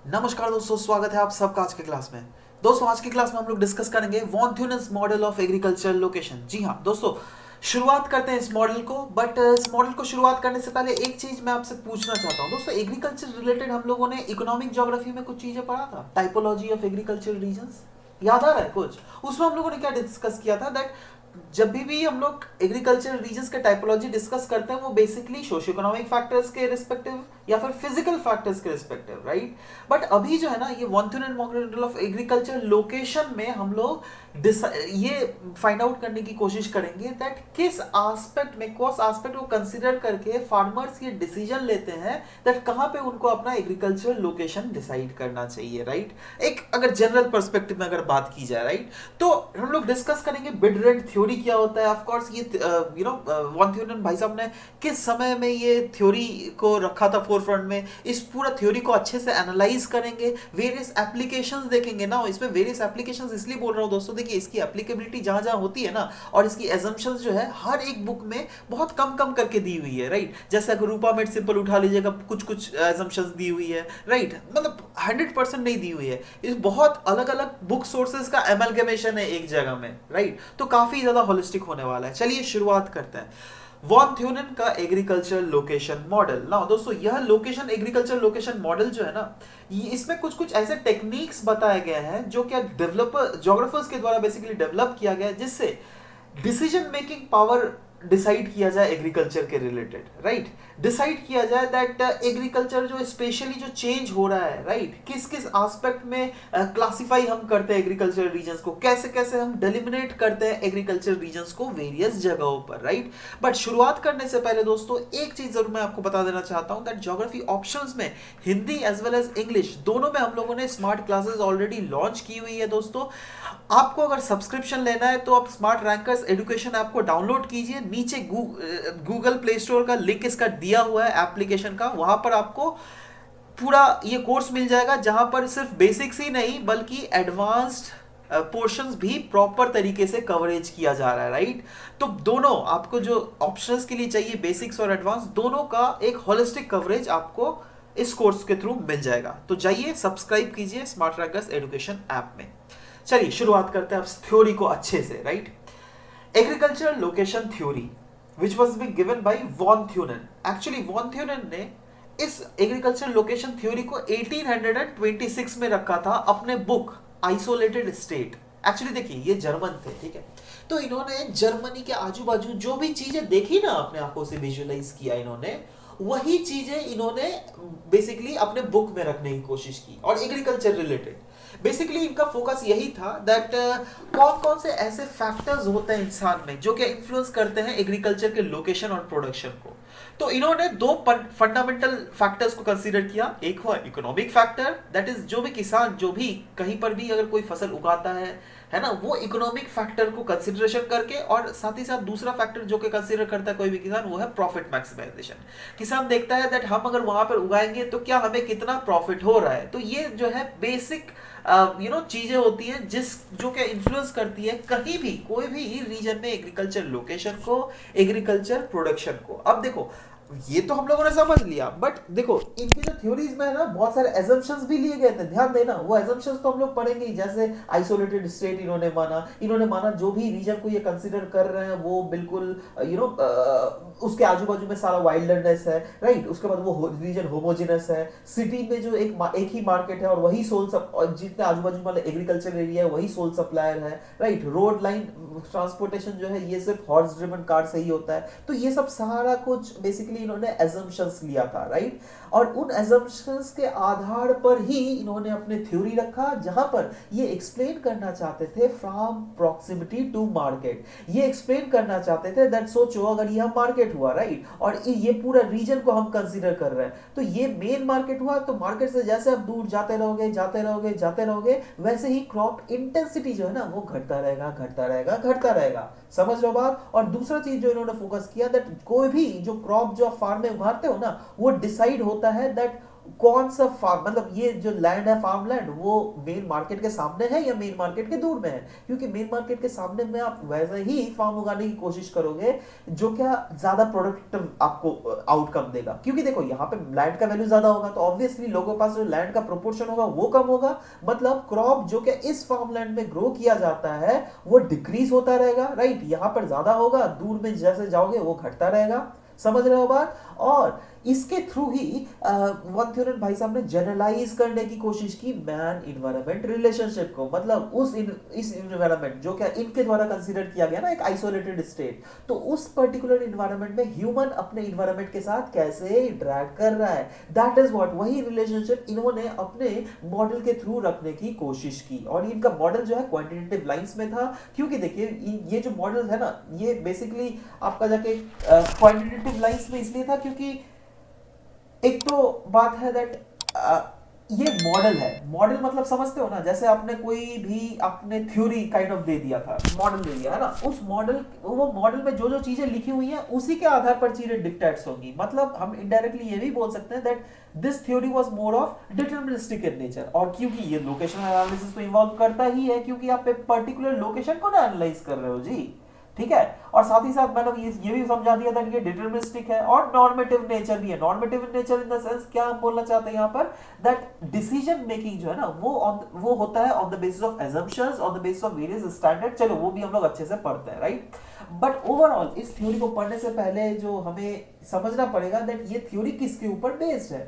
नमस्कार दोस्तों, स्वागत है आप सबका आज के क्लास में। दोस्तों आज की क्लास में हम लोग डिस्कस करेंगे von Thunen's model of agriculture location. जी हाँ दोस्तों, शुरुआत करते हैं इस मॉडल को। बट इस मॉडल को शुरुआत करने से पहले एक चीज मैं आपसे पूछना चाहता हूँ। दोस्तों एग्रीकल्चर रिलेटेड हम लोगों ने इकोनॉमिक ज्योग्राफी में कुछ चीजें पढ़ा था, टाइपोलॉजी ऑफ एग्रीकल्चर रीजन्स, याद आ रहा है कुछ? उसमें हम लोगों ने क्या डिस्कस किया था, दैट जब भी हम लोग एग्रीकल्चर रीजन्स के टाइपोलॉजी डिस्कस करते हैं वो बेसिकली सोशियो इकोनॉमिक फैक्टर्स के रिस्पेक्टिव या फिर फिजिकल फैक्टर्स के रिस्पेक्टिव, राइट। बट अभी जो है ना, ये von Thunen's model of agriculture location में हम लोग ये फाइंड आउट करने की कोशिश करेंगे दैट किस एस्पेक्ट में, कौन एस्पेक्ट को कंसीडर करके फार्मर्स ये डिसीजन लेते हैं दैट कहाँ पे उनको अपना एग्रीकल्चर लोकेशन डिसाइड करना चाहिए, राइट। एक अगर जनरल पर्सपेक्टिव में अगर बात की जाए, राइट, तो हम लोग डिस्कस करेंगे बिड रेंट थ्योरी क्या होता है। ऑफ कोर्स ये वॉन थ्यूनेंस भाई साहब ने किस समय में ये थ्योरी को रखा था फोरफ्रंट में, इस पूरा थ्योरी को अच्छे से एनालाइज करेंगे, वेरियस एप्लीकेशंस देखेंगे ना। इसमें वेरियस एप्लीकेशंस इसलिए बोल रहा हूँ दोस्तों, देखिए इसकी एप्लीकेबिलिटी जहां जहां होती है ना, और इसकी एजम्पशंस जो है हर एक बुक में बहुत कम कम करके दी हुई है, राइट। जैसे अगर रूपा मेड सिंपल उठा लीजिएगा, कुछ कुछ एजम्पशंस दी हुई है, राइट, मतलब 100% नहीं दी हुई है। इस बहुत अलग अलग बुक सोर्सेज का एमलगमेशन है एक जगह में, राइट। तो काफी ज्यादा होलिस्टिक होने वाला है। चलिए शुरुआत करते हैं वॉन थ्यूनेन का एग्रीकल्चर लोकेशन मॉडल ना। दोस्तों यह लोकेशन एग्रीकल्चर लोकेशन मॉडल जो है ना, ये इसमें कुछ कुछ ऐसे टेक्निक्स बताए गए हैं जो क्या डेवलपर जोग्राफर्स के द्वारा बेसिकली डेवलप किया गया है, जिससे डिसीजन मेकिंग पावर डिसाइड किया जाए एग्रीकल्चर के रिलेटेड, राइट। डिसाइड किया जाए दैट एग्रीकल्चर जो स्पेशली जो चेंज हो रहा है, राइट, किस किस एस्पेक्ट में क्लासिफाई हम करते हैं एग्रीकल्चर रीजन्स को, कैसे कैसे हम डिलिमिनेट करते हैं एग्रीकल्चर रीजन्स को वेरियस जगहों पर, राइट। बट शुरुआत करने से पहले दोस्तों एक चीज जरूर मैं आपको बता देना चाहता हूं दैट ज्योग्राफी ऑप्शंस में Hindi as well as English दोनों में हम लोगों ने स्मार्ट क्लासेस ऑलरेडी लॉन्च की हुई है। दोस्तों आपको अगर सब्सक्रिप्शन लेना है तो आप स्मार्ट रैंकर्स एजुकेशन ऐप को डाउनलोड कीजिए। नीचे गूगल प्ले स्टोर का लिंक इसका दिया हुआ है एप्लीकेशन का, वहां पर आपको पूरा ये कोर्स मिल जाएगा, जहां पर सिर्फ बेसिक्स ही नहीं बल्कि एडवांस्ड पोर्शंस भी प्रॉपर तरीके से कवरेज किया जा रहा है, राइट। तो दोनों आपको जो ऑप्शंस के लिए चाहिए, बेसिक्स और एडवांस, दोनों का एक होलिस्टिक कवरेज आपको इस कोर्स के थ्रू मिल जाएगा। तो जाइए सब्सक्राइब कीजिए स्मार्ट रैंकर्स एजुकेशन ऐप में। चलिए शुरुआत करते हैं अब थ्योरी को अच्छे से, right. Agriculture location theory which was be given by von Thunen. Actually von Thunen ने इस एग्रीकल्चर लोकेशन थ्योरी को 1826 में रखा था अपने बुक आइसोलेटेड स्टेट। एक्चुअली देखिए ये जर्मन थे, ठीक है। तो इन्होंने जर्मनी के आजू बाजू जो भी चीजें देखी ना, अपने आंखों से विजुअलाइज किया इन्होंने, वही चीजें इन्होंने बेसिकली अपने बुक में रखने की कोशिश की। और एग्रीकल्चर रिलेटेड बेसिकली इनका फोकस यही था दैट कौन कौन से ऐसे फैक्टर्स होते हैं इंसान में जो कि इन्फ्लुएंस करते हैं एग्रीकल्चर के लोकेशन और प्रोडक्शन को। तो इन्होंने दो फंडामेंटल फैक्टर्स को कंसीडर किया। एक हुआ इकोनॉमिक फैक्टर, दैट इज जो भी किसान जो भी कहीं पर भी अगर कोई फसल उगाता है ना, वो इकोनॉमिक फैक्टर को कंसीडरेशन करके, और साथ ही साथ दूसरा फैक्टर जो कि कंसीडर करता है कोई भी किसान, वो है प्रॉफिट मैक्सिमाइजेशन। किसान देखता है दैट हम अगर वहां पर उगाएंगे तो क्या हमें कितना प्रॉफिट हो रहा है। तो ये जो है बेसिक चीजें होती हैं जिस जो कि इन्फ्लुएंस करती है कहीं भी कोई भी रीजन में एग्रीकल्चर लोकेशन को, एग्रीकल्चर प्रोडक्शन को। अब देखो ये तो हम लोगों ने समझ लिया, बट देखो इनकी जो थ्योरीज में है ना, बहुत सारे एजम्पशंस भी लिए गए थे, ध्यान देना। वो एजम्पशंस तो हम लोग पढ़ेंगे ही, जैसे आइसोलेटेड स्टेट इन्होंने माना जो भी रीजन को ये कंसीडर कर रहे हैं वो बिल्कुल उसके आजू बाजू में सारा वाइल्डनेस है, राइट। उसके बाद वो रीजन होमोजेनस है, सिटी में जो एक ही मार्केट है और वही सोल सब, और जितने आजू बाजू वाले एग्रीकल्चर एरिया है वही सोल सप्लायर है, राइट। रोड लाइन ट्रांसपोर्टेशन जो है ये सिर्फ हॉर्स ड्रिवन कार से ही होता है। तो ये सब सारा कुछ बेसिकली इन्होंने एजम्पशंस लिया था, राइट। और उन एजम्पशंस के आधार पर ही इन्होंने अपने थ्योरी रखा, जहां पर ये एक्सप्लेन करना चाहते थे फ्रॉम प्रॉक्सिमिटी टू मार्केट। ये एक्सप्लेन करना चाहते थे दैट सोचो अगर यह मार्केट हुआ, राइट, और ये पूरा रीजन को हम कंसीडर कर रहे हैं, तो ये मेन मार्केट हुआ, तो मार्केट से जैसे आप दूर जाते रहोगे जाते रहोगे जाते रहोगे, वैसे ही क्रॉप इंटेंसिटी जो है ना वो घटता रहेगा घटता रहेगा घटता रहेगा। समझ लो बात। और दूसरा चीज जो इन्होंने फोकस किया दैट कोई भी जो क्रॉप जो फार्म में उगाते हो ना, वो डिसाइड होता है दैट कौन सा फार्म, मतलब ये जो लैंड है फार्म लैंड, वो मेन मार्केट के सामने है या मेन मार्केट के दूर में है? क्योंकि मेन मार्केट के सामने में आप वैसे ही फार्म उगाने की कोशिश करोगे जो क्या ज्यादा प्रोडक्टिव आपको आउटकम देगा। क्योंकि देखो यहाँ पे लैंड का वैल्यू ज्यादा होगा तो ऑब्वियसली लोगों के पास जो लैंड का प्रोपोर्शन होगा वो कम होगा, मतलब क्रॉप जो क्या इस फार्म लैंड में ग्रो किया जाता है वो डिक्रीज होता रहेगा, राइट। यहाँ पर ज्यादा होगा, दूर में जैसे जाओगे वो घटता रहेगा। समझ रहे हो बात? और इसके थ्रू ही वन थ्योरन भाई साहब ने जनरलाइज करने की कोशिश की मैन इन्वायरमेंट रिलेशनशिप को, मतलब इस इन्वायरमेंट जो क्या इनके द्वारा कंसीडर किया गया ना एक आइसोलेटेड स्टेट, तो उस पर्टिकुलर इन्वायरमेंट में ह्यूमन अपने इन्वायरमेंट के साथ कैसे इंटरेक्ट कर रहा है, दैट इज व्हाट, वही रिलेशनशिप इन्होंने अपने मॉडल के थ्रू रखने की कोशिश की। और इनका मॉडल जो है क्वांटिटेटिव लाइंस में था, क्योंकि देखिए ये जो मॉडल है ना ये बेसिकली आपका जाके क्वांटिटेटिव लाइंस में इसलिए था क्योंकि एक तो बात है दैट ये मॉडल है। मॉडल मतलब समझते हो ना, जैसे आपने कोई भी आपने थ्योरी काइंड ऑफ दे दिया था, मॉडल दे दिया है ना, उस मॉडल वो मॉडल में जो जो चीजें लिखी हुई हैं उसी के आधार पर चीजें डिक्टेट्स होंगी। मतलब हम इनडायरेक्टली ये भी बोल सकते हैं that this theory was more of deterministic in nature. और क्योंकि ये लोकेशन एनालिसिस तो इन्वॉल्व करता ही है, क्योंकि आप एक पर्टिकुलर लोकेशन को ना एनालाइज कर रहे हो जी, ठीक है। और साथ ही साथ मैंने ये भी समझा दिया था कि ये डिटरमिनिस्टिक है और नॉर्मेटिव नेचर भी है। Normative nature in the sense क्या हम बोलना चाहते हैं यहाँ पर, दैट डिसीजन मेकिंग जो है ना वो होता है on the basis of assumptions, on the basis of various standard. चलो वो भी हम लोग अच्छे से पढ़ते हैं, राइट। बट ओवरऑल इस थ्योरी को पढ़ने से पहले जो हमें समझना पड़ेगा दैट ये थ्योरी किसके ऊपर बेस्ड है।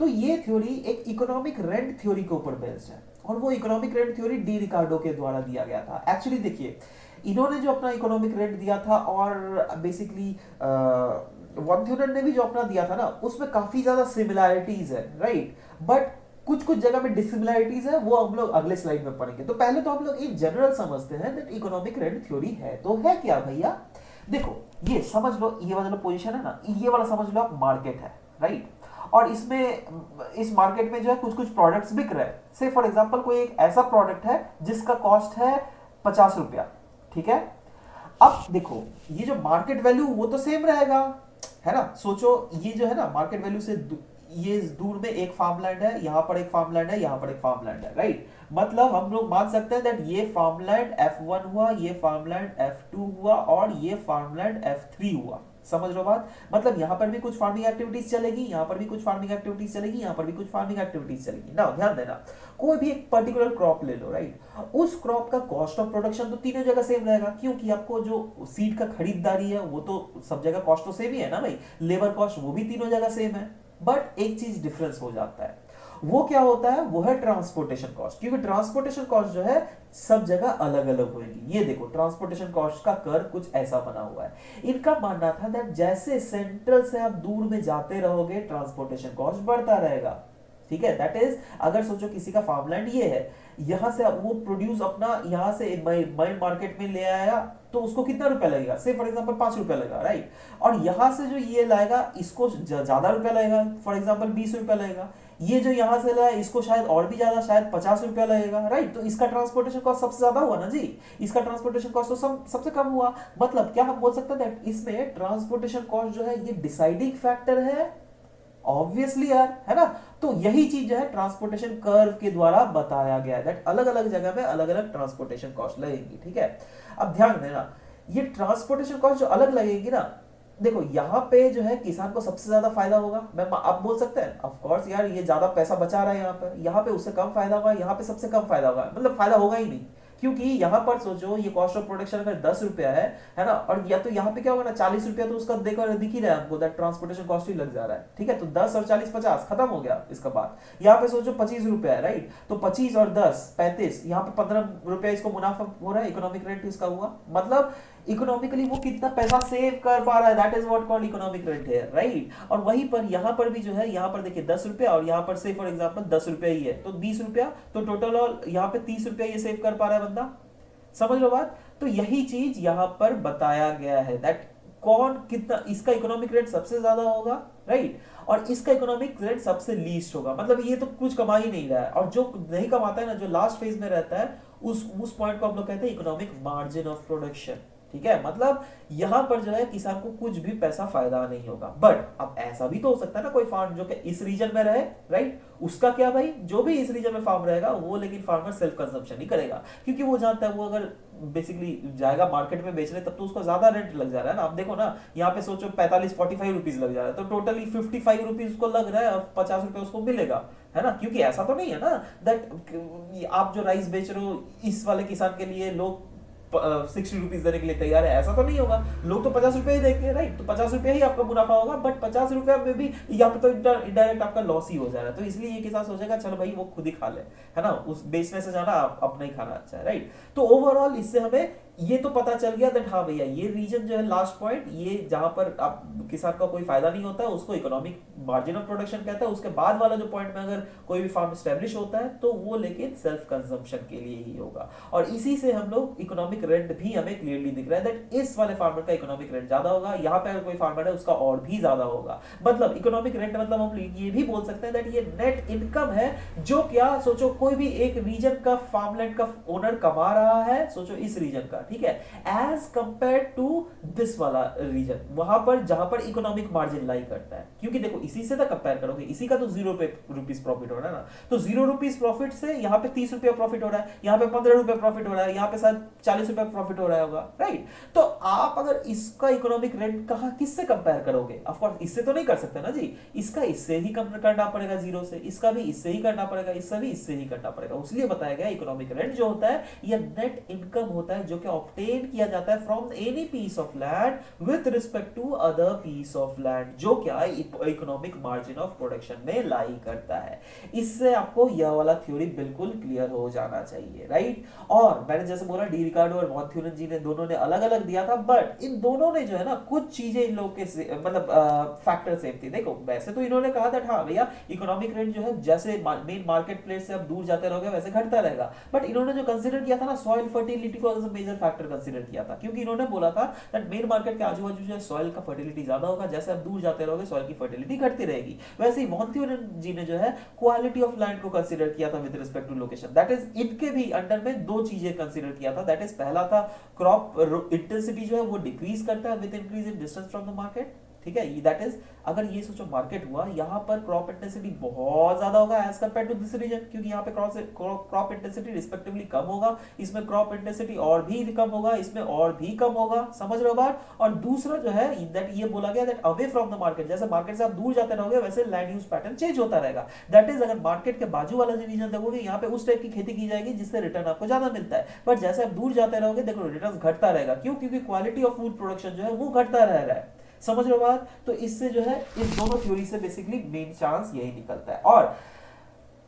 तो ये थ्योरी एक इकोनॉमिक रेंट थ्योरी के ऊपर बेस्ड है, और वो इकोनॉमिक रेंट थ्योरी डी रिकार्डो के द्वारा दिया गया था। एक्चुअली देखिए इन्होंने जो अपना इकोनॉमिक रेंट दिया था और बेसिकली वन थ्योरन ने भी जो अपना दिया था ना उसमें काफी ज्यादा सिमिलैरिटीज है, राइट। बट कुछ कुछ जगह में डिसिमिलैरिटीज है, वो हम लोग अगले स्लाइड में पढ़ेंगे। तो पहले तो हम लोग इन जनरल समझते हैं दैट इकोनॉमिक रेंट थ्योरी है तो है क्या भैया। देखो ये समझ लो, ये वाला पोजीशन है ना, ये वाला समझ लो आप मार्केट है, राइट। और इसमें इस मार्केट में जो है कुछ कुछ प्रोडक्ट्स बिक रहे हैं। से फॉर एग्जांपल कोई एक ऐसा प्रोडक्ट है जिसका कॉस्ट है 50 रुपया, ठीक है। अब देखो ये जो मार्केट वैल्यू वो तो सेम रहेगा, है ना। सोचो ये जो है ना मार्केट वैल्यू से ये दूर में एक फार्मलैंड है, यहां पर एक फार्मलैंड है, यहां पर एक फार्मलैंड है, राइट। मतलब हम लोग मान सकते हैं दैट ये फार्मलैंड F1 हुआ, ये फार्मलैंड F2 हुआ और ये फार्मलैंड F3 हुआ। समझ रहे हो बात? मतलब यहां पर भी कुछ फार्मिंग एक्टिविटीज चलेगी, यहां पर भी कुछ फार्मिंग एक्टिविटीज चलेगी, यहां पर भी कुछ फार्मिंग एक्टिविटीज चलेगी ना। ध्यान देना, कोई भी एक पर्टिकुलर क्रॉप ले लो, राइट। उस क्रॉप का कॉस्ट ऑफ प्रोडक्शन तो तीनों जगह सेम रहेगा, क्योंकि आपको जो सीड का खरीदारी है वो तो सब जगह कॉस्ट तो सेम ही है ना भाई। लेबर कॉस्ट वो भी तीनों जगह सेम है, बट एक चीज डिफरेंस हो जाता है। वो क्या होता है, वो है ट्रांसपोर्टेशन कॉस्ट। क्योंकि ट्रांसपोर्टेशन कॉस्ट जो है सब जगह अलग अलग होगी। ये देखो ट्रांसपोर्टेशन कॉस्ट का कर्व कुछ ऐसा बना हुआ है। इनका मानना था दैट जैसे सेंट्रल से आप दूर में जाते रहोगे ट्रांसपोर्टेशन कॉस्ट बढ़ता रहेगा, ठीक है। दैट इज अगर सोचो किसी का फार्मलैंड ये है, यहां से वो प्रोड्यूस अपना यहां से माइन मार्केट में ले आया तो उसको कितना रुपया लगेगा, से फॉर एग्जांपल 5 रुपया लगेगा, राइट। और यहां से जो ये लाएगा इसको ज्यादा रुपया लगेगा, फॉर एग्जांपल 20 रुपया लगेगा। ये जो यहां से लाया इसको शायद और भी ज्यादा, शायद 50 रुपया लगेगा, राइट। तो इसका ट्रांसपोर्टेशन कॉस्ट सबसे ज्यादा हुआ ना जी, इसका ट्रांसपोर्टेशन कॉस्ट तो सबसे कम हुआ। मतलब क्या हम बोल सकते हैं इसमें ट्रांसपोर्टेशन कॉस्ट जो है ये डिसाइडिंग फैक्टर है, ऑब्वियसली यार, है ना। तो यही चीज जो है ट्रांसपोर्टेशन कर्व के द्वारा बताया गया है दैट अलग अलग जगह में अलग अलग ट्रांसपोर्टेशन कॉस्ट लगेगी, ठीक है। अब ध्यान देना, ये ट्रांसपोर्टेशन कॉस्ट जो अलग लगेगी ना, देखो यहाँ पे जो है किसान को सबसे ज्यादा फायदा होगा। मैं आप बोल सकते हैं ऑफ कोर्स यार ये ज्यादा पैसा बचा रहा है, यहाँ पे उससे कम फायदा होगा, यहाँ पे सबसे कम फायदा होगा, मतलब फायदा होगा ही नहीं। क्योंकि यहां पर सोचो ये कॉस्ट ऑफ प्रोडक्शन अगर 10 रुपया है ना, और या तो यहाँ पे क्या होगा ना 40 रुपया, तो उसका देखो दिख ही रहा है हमको दैट ट्रांसपोर्टेशन कॉस्ट ही लग जा रहा है, ठीक है। तो 10 और 40 50 खत्म हो गया इसका बात। यहाँ पे सोचो 25 रुपया है, राइट। तो 25 और 10 35, यहाँ पे 15 रुपया इसको मुनाफा हो रहा है, इकोनॉमिक रेंट इसका हुआ। मतलब इकोनॉमिकली वो कितना पैसा सेव कर पा रहा है, that is what called economic rent है, राइट। और वहीं पर यहाँ पर भी जो है, यहाँ पर देखिए 10 रुपया और यहाँ पर से फॉर एग्जाम्पल 10 रुपया ही है, तो 20 रुपया, तो टोटल और यहाँ पे 30 रुपया ये सेव कर पा रहा है बंदा। समझ लो बात। तो यही चीज यहां पर बताया गया है दैट कौन कितना, इसका इकोनॉमिक रेट सबसे ज्यादा होगा, राइट, और इसका इकोनॉमिक रेट सबसे लीस्ट होगा। मतलब ये तो कुछ कमा ही नहीं रहा है, और जो नहीं कमाता है ना, जो लास्ट फेज में रहता है, उस पॉइंट को हम लोग कहते हैं इकोनॉमिक मार्जिन ऑफ प्रोडक्शन, ठीक है, मतलब यहां पर जो है किसान को कुछ भी पैसा फायदा नहीं होगा। बट अब ऐसा भी तो हो सकता है ना, कोई फार्म जो कि इस रीजन में रहे, राइट, उसका क्या भाई, जो भी इस रीजन में फार्म रहेगा वो, लेकिन फार्मर सेल्फ कंजम्पशन ही करेगा, क्योंकि वो जानता है वो अगर बेसिकली जाएगा मार्केट में बेचने तब तो उसको ज्यादा रेंट लग जा रहा है ना। आप देखो ना, यहाँ पे सोचो 45-45 रुपीज लग जा रहा है, तो टोटली 55 रुपीज उसको लग रहा है और 50 रुपए उसको मिलेगा, है ना। क्योंकि ऐसा तो नहीं है ना दैट आप जो राइस बेच रहे हो इस वाले किसान के लिए लोग 60 रुपीज देने के लिए तैयार है, ऐसा तो नहीं होगा। लोग तो 50 रुपए ही देंगे, राइट, तो 50 रुपए ही आपका मुनाफा होगा, बट 50 रुपए में भी यहाँ पे तो इनडायरेक्ट आपका लॉस ही हो जा रहा है। तो इसलिए ये किसान सोचेगा चलो भाई वो खुद ही खा ले, है ना, उस बेचने से जाना अपना ही खाना अच्छा है, राइट। तो ओवरऑल इससे हमें ये तो पता चल गया दैट हाँ भैया ये रीजन जो है लास्ट पॉइंट, ये जहां पर आप किसान का कोई फायदा नहीं होता है उसको इकोनॉमिक मार्जिन ऑफ प्रोडक्शन कहता है। उसके बाद वाला जो पॉइंट में अगर कोई भी फार्म स्टेब्लिश होता है तो वो लेकिन सेल्फ कंजम्पशन के लिए ही होगा। और इसी से हम लोग इकोनॉमिक रेंट भी हमें क्लियरली दिख रहा है दैट इस वाले फार्मर का इकोनॉमिक रेंट ज्यादा होगा, यहाँ पे अगर कोई फार्मर है उसका और भी ज्यादा होगा। मतलब इकोनॉमिक रेंट मतलब हम ये भी बोल सकते हैं दैट ये नेट इनकम है जो क्या सोचो कोई भी एक रीजन का फार्मलैंड का ओनर कमा रहा है, सोचो इस रीजन का, ठीक है, एज कंपेयर टू दिस वाला रीजन, वहां पर जहां पर इकोनॉमिक मार्जिन लाई करता है। क्योंकि देखो इसी से तो कंपेयर करोगे, इसी का तो 0 रुपीज प्रॉफिट हो रहा है ना, तो 0 रुपीज प्रॉफिट से यहाँ पे 30 रुपया प्रॉफिट हो रहा है, यहाँ पे 15 रुपया प्रॉफिट हो रहा है, यहाँ पे शायद 40 रुपया प्रॉफिट हो रहा होगा, राइट। तो आप अगर इसका इकोनॉमिक रेंट कहा किससे कंपेयर करोगे, ऑफकोर्स इससे तो नहीं कर सकते ना जी, इसका इससे ही कंपेयर करना पड़ेगा, जीरो से, इसका भी इससे ही करना पड़ेगा, इससे भी इससे ही करना पड़ेगा। इसलिए बताया गया इकोनॉमिक रेंट जो होता है यह नेट इनकम होता है जो कि ऑब्टेन किया जाता है from any piece of land with respect to other piece of land, जो क्या इकोनॉमिक मार्जिन ऑफ प्रोडक्शन में लाई करता है। इससे आपको यह वाला थ्योरी बिल्कुल क्लियर हो जाना चाहिए, राइट। और मैंने जैसे बोला डी रिकार्डो और वॉन थ्यूरेन जी ने दोनों ने अलग अलग दिया था, बट इन दोनों ने जो है ना कुछ चीजें इन लोग के मतलब फैक्टर सेम थी। देखो वैसे तो इन्होंने कहा था हाँ भैया इकोनॉमिक रेंट जो है जैसे मेन मार्केट प्लेस से आप दूर जाते रहोगे वैसे घटता रहेगा, बट इन्होंने जो कंसीडर किया था ना सॉइल फर्टिलिटी को as a major factor consider किया था, क्योंकि इन्होंने बोला था दैट मेन मार्केट के आजू बाजू जो है सॉइल का फर्टिलिटी ज्यादा होगा, जैसे आप दूर जाते रहोगे सॉइल की फर्टिलिटी घटती रहेगी। वैसे ही वॉन थ्यूरेन जी ने जो है क्वालिटी ऑफ लैंड को कंसीडर किया था with respect to location, that is इनके भी अंडर में दो चीजें कंसीडर किया था, दैट इज पहला था क्रॉप इंटेंसिटी जो है वो डिक्रीज करता है with increase in distance from the market, ठीक है, दैट इज अगर ये सोचो मार्केट हुआ यहाँ पर क्रॉप इंटेंसिटी बहुत ज्यादा होगा as compare to this region, क्योंकि यहाँ पे क्रॉप इंटेंसिटी रिस्पेक्टिवली कम होगा, इसमें क्रॉप इंटेंसिटी और भी कम होगा, इसमें और भी कम होगा, समझ रहे हो बात। और दूसरा जो है दैट ये बोला गया that away from the market, जैसे मार्केट से आप दूर जाते रहोगे वैसे लैंड यूज पैटर्न चेंज होता रहेगा, दैट इज अगर मार्केट के बाजू वाला जो रीजन देखोगे यहाँ पे उस टाइप की खेती की जाएगी जिससे रिटर्न आपको ज्यादा मिलता है, बट जैसे आप दूर जाते रहोगे देखो रिटर्न घटता रहेगा, क्यों, क्योंकि क्वालिटी ऑफ फूड प्रोडक्शन जो है वो घटता रह रहा है, समझ रहे हो बात। तो इससे जो है इस दोनों थ्योरी से बेसिकली मेन चांस यही निकलता है। और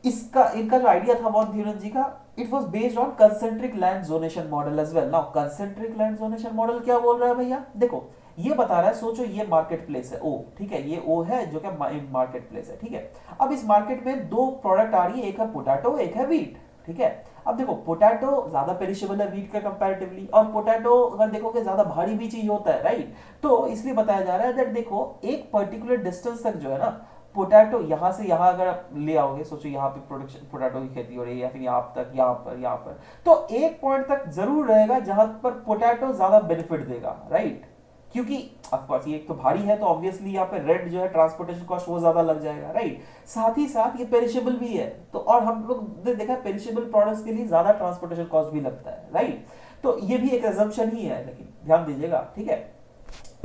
इसका इनका जो आइडिया था वॉन थ्यूरेन जी का, it was based on concentric land zonation model as well. Now concentric land zonation model क्या बोल रहा है भैया, देखो ये बता रहा है, सोचो ये मार्केट प्लेस है ओ, ठीक है, ये ओ है जो कि मार्केट प्लेस है, ठीक है। अब इस मार्केट में दो प्रोडक्ट आ रही है, एक है पोटैटो एक है व्हीट, ठीक है। अब देखो पोटैटो ज्यादा पेरिशेबल है व्हीट के कंपैरेटिवली, और पोटैटो अगर देखोगे ज्यादा भारी भी चीज होता है, राइट। तो इसलिए बताया जा रहा है दैट देखो एक पर्टिकुलर डिस्टेंस तक जो है ना पोटैटो यहां से यहां अगर आप ले आओगे, सोचो यहाँ पे प्रोडक्शन पोटैटो की खेती हो रही है या फिर यहाँ तक यहाँ पर, तो एक पॉइंट तक जरूर रहेगा जहां पर पोटैटो ज्यादा बेनिफिट देगा, राइट। क्योंकि ऑफ कोर्स ये एक तो भारी है तो ऑब्वियसली यहाँ पे रेंट जो है ट्रांसपोर्टेशन कॉस्ट वो ज्यादा लग जाएगा, राइट। साथ ही साथ ये पेरिशेबल भी है, तो और हम लोग देखा पेरिशेबल प्रोडक्ट्स के लिए ज्यादा ट्रांसपोर्टेशन कॉस्ट भी लगता है, राइट। तो ये भी एक assumption ही है, लेकिन ध्यान दीजिएगा, ठीक है।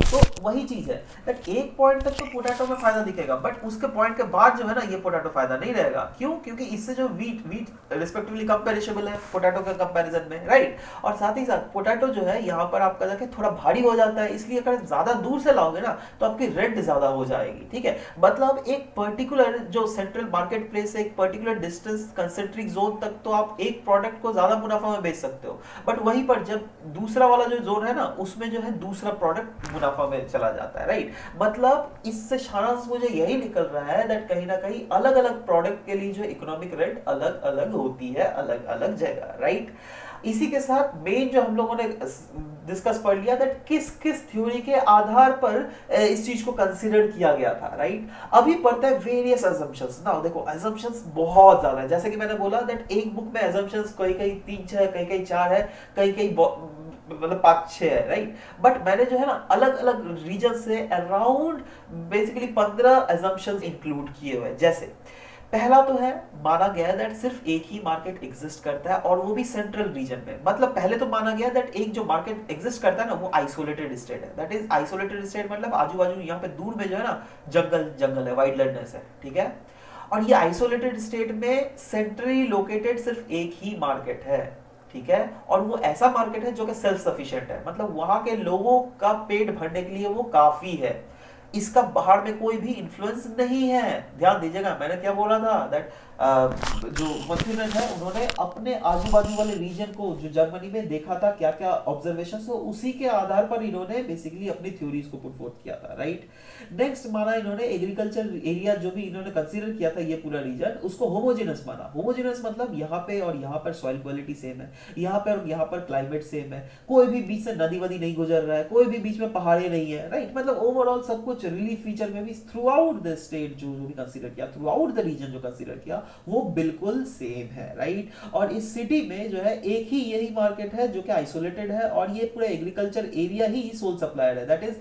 तो वही चीज है दैट एक पॉइंट तक तो पोटैटो में फायदा दिखेगा, बट उसके पॉइंट के बाद जो है ना ये पोटैटो फायदा नहीं रहेगा, क्यों, क्योंकि इससे जो व्हीट रिस्पेक्टिवली कम पेरिशेबल है पोटैटो के कंपैरिजन में, राइट। और साथ ही साथ पोटैटो जो है यहाँ पर आपका जाके थोड़ा भारी हो जाता है, इसलिए अगर ज्यादा दूर से लाओगे ना तो आपकी रेंट ज्यादा हो जाएगी, ठीक है। मतलब एक पर्टिकुलर जो सेंट्रल मार्केट प्लेस से एक पर्टिकुलर डिस्टेंस कंसेंट्रिक जोन तक तो आप एक प्रोडक्ट को ज्यादा मुनाफा में बेच सकते हो, बट वहीं पर जब दूसरा वाला जो जोन है ना उसमें जो है दूसरा प्रोडक्ट मुनाफा मुनाफा में चला जाता है, राइट। मतलब इससे सारांश मुझे यही निकल रहा है दैट कहीं ना कहीं अलग अलग प्रोडक्ट के लिए जो इकोनॉमिक रेंट अलग अलग होती है, अलग अलग जगह, राइट। इसी के साथ मेन जो हम लोगों ने डिस्कस पढ़ लिया दैट किस किस थ्योरी के आधार पर इस चीज को कंसीडर किया गया था, राइट। अभी पढ़ते हैं वेरियस अजम्पशंस। नाउ देखो अजम्पशंस बहुत ज्यादा है, जैसे कि मैंने बोला दैट एक बुक में अजम्पशंस कहीं कहीं 3-6 कहीं कहीं 4 है, कहीं कहीं मतलब 5-6 है, राइट। बट मैंने जो है ना अलग अलग रीजन से अराउंड बेसिकली 15 अजम्पशंस इंक्लूड किए हुए। जैसे पहला तो है माना गया है दैट सिर्फ एक ही मार्केट एग्जिस्ट करता है और वो भी सेंट्रल रीजन में। मतलब पहले तो माना गया दैट एक जो मार्केट एग्जिस्ट करता है ना वो आइसोलेटेड स्टेट है। दैट इज आइसोलेटेड स्टेट मतलब आजू बाजू यहाँ पे दूर में जो है ना जंगल जंगल है, वाइल्डनेस है, ठीक है। और ये आइसोलेटेड स्टेट में सेंट्रली लोकेटेड सिर्फ एक ही मार्केट है, ठीक है। और वो ऐसा मार्केट है जो कि सेल्फ सफिशिएंट है, मतलब वहां के लोगों का पेट भरने के लिए वो काफी है। इसका बाहर में कोई भी इन्फ्लुएंस नहीं है। ध्यान दीजिएगा मैंने क्या बोला था दैट जो वॉन्थियन है उन्होंने अपने आजू बाजू वाले रीजन को जो जर्मनी में देखा था क्या क्या ऑब्जर्वेशन, तो उसी के आधार पर इन्होंने बेसिकली अपनी थ्योरीज को पुट फोर्थ किया था, राइट। नेक्स्ट माना इन्होंने एग्रीकल्चर एरिया जो भी इन्होंने कंसीडर किया था ये पूरा रीजन, उसको होमोजेनस माना। होमोजेनस मतलब यहाँ पे और यहाँ पर सॉइल क्वालिटी सेम है, यहाँ पे और यहाँ पर क्लाइमेट सेम है, कोई भी बीच से नदी वदी नहीं गुजर रहा है, कोई भी बीच में पहाड़े नहीं है, राइट। मतलब ओवरऑल सब कुछ रिलीफ फीचर में भी थ्रू आउट द स्टेट जो भी कंसीडर किया, थ्रू आउट द रीजन जो कंसीडर किया वो बिल्कुल सेम है, राइट। और इस सिटी में जो है एक ही यही मार्केट है जो कि आइसोलेटेड है और ये पूरा एग्रीकल्चर एरिया ही सोल सप्लायर है। दैट इज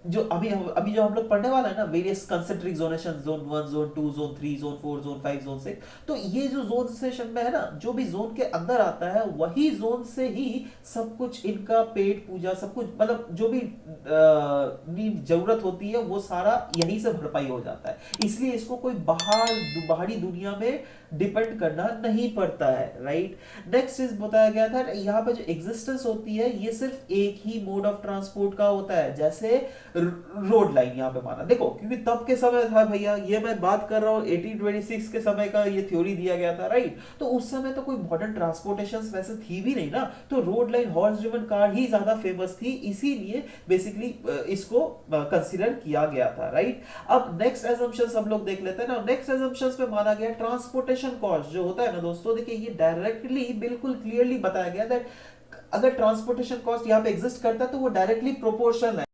जो अभी जो हम लोग पढ़ने वाला है ना various concentric zonation, zone 1, zone 2, zone 3, zone 4, zone 5, zone 6, तो ये जो जोन सेशन में है ना जो भी जोन के अंदर आता है वही जोन से ही सब कुछ इनका पेट पूजा सब कुछ मतलब जो भी जरूरत होती है वो सारा यहीं से भरपाई हो जाता है। इसलिए इसको कोई बाहरी दुनिया में डिपेंड करना नहीं पड़ता है, राइट। नेक्स्ट इज बताया गया था यहाँ पे जो एग्जिस्टेंस होती है ये सिर्फ एक ही मोड ऑफ ट्रांसपोर्ट का होता है, जैसे रोड लाइन यहाँ पे माना। देखो क्योंकि तब के समय था भैया, ये मैं बात कर रहा हूँ 1826 के समय का ये थ्योरी दिया गया था, राइट। तो उस समय तो कोई मॉडर्न ट्रांसपोर्टेशन वैसे थी भी नहीं ना, तो road line horse driven car ही ज्यादा फेमस थी, इसीलिए बेसिकली इसको कंसीडर किया गया था, राइट। अब नेक्स्ट एजम्पशंस हम लोग देख लेते हैं ना। नेक्स्ट एजम्पशंस में माना गया ट्रांसपोर्टेशन कॉस्ट जो होता है ना दोस्तों, देखिए ये डायरेक्टली बिल्कुल क्लियरली बताया गया दैट अगर ट्रांसपोर्टेशन कॉस्ट यहाँ पे एग्जिस्ट करता है तो वो डायरेक्टली प्रोपोर्शनल है